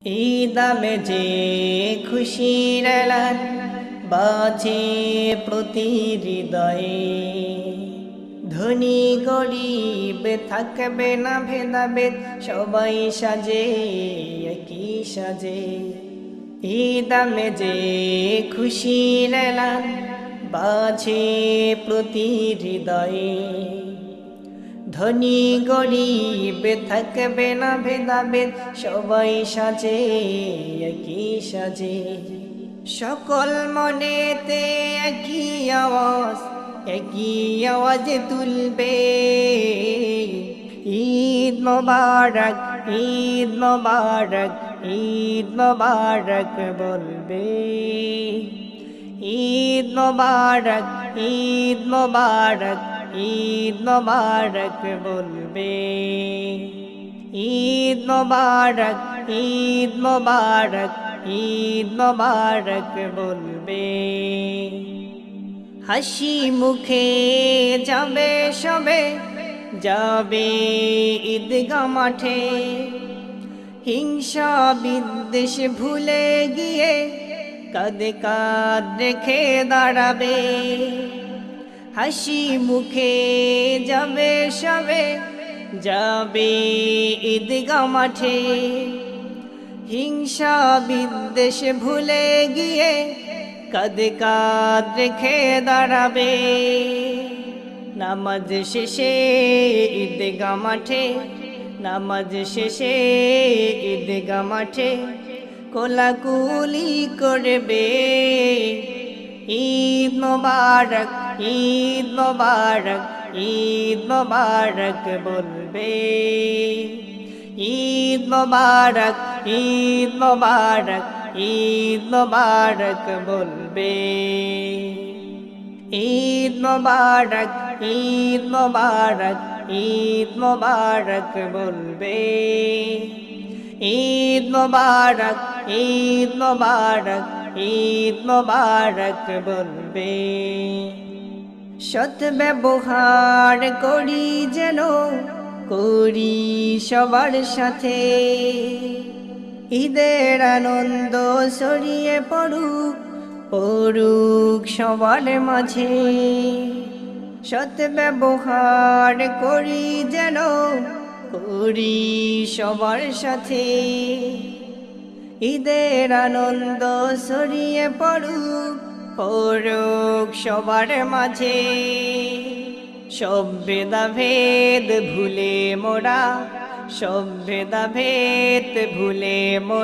ঈদামে যে খুশির এলান বাজে প্রতি হৃদয়ে, ধনী গরিব থাকবে না ভেদাভেদ, সবাই সাজে একই সাজে। ঈদামে যে খুশির এলান বাজে প্রতি হৃদয়ে, ধনী গরিব থাকবে না ভেদাভেদ, সবাই সাজে একই সাজে। সকল মনেতে একই আওয়াজ তুলবে, ঈদ মোবারক ঈদ মোবারক ঈদ মোবারক বলবে। ঈদ মোবারক ঈদ মোবারক ঈদ মোবারক বলবে। ঈদ মোবারক ঈদ মোবারক ঈদ মোবারক বলবে। হাসি মুখে যাবে সবে, যাবে ঈদগাহ মাঠে, হিংসা বিদ্বেষ ভুলে গিয়ে কাঁধে কাঁধ রেখে দাঁড়াবে। হাসি মুখে যাবে সবে, যাবে ঈদগাহ মাঠে, হিংসা বিদ্বেষ ভুলে গিয়ে কাঁধে কাঁধ রেখে দাঁড়াবে। নামাজ শেষে ঈদগাহ মাঠে, নামাজ শেষে ঈদগাহ মাঠে কোলাকুলি করবে। ঈদ মোবারক ঈদ মোবারক ঈদ মোবারক বলবে। ঈদ মোবারক ঈদ মোবারক ঈদ মোবারক বলবে। ঈদ মোবারক ঈদ মোবারক ঈদ মোবারক বলবে। ঈদ মোবারক ঈদ মোবারক ঈদ মোবারক বলবে। সৎ ব্যবহার করি যেন করি সবার সাথে, ঈদের আনন্দ ছড়িয়ে পড়ুক পড়ুক সবার মাঝে। সৎ ব্যবহার করি যেন করি সবার সাথে, ঈদের আনন্দ ছড়িয়ে পড়ুক পড়ুক সবার মাঝে। সব ভেদাভেদ ভুলে মোরা, সব ভেদাভেদ ভুলে মোরা।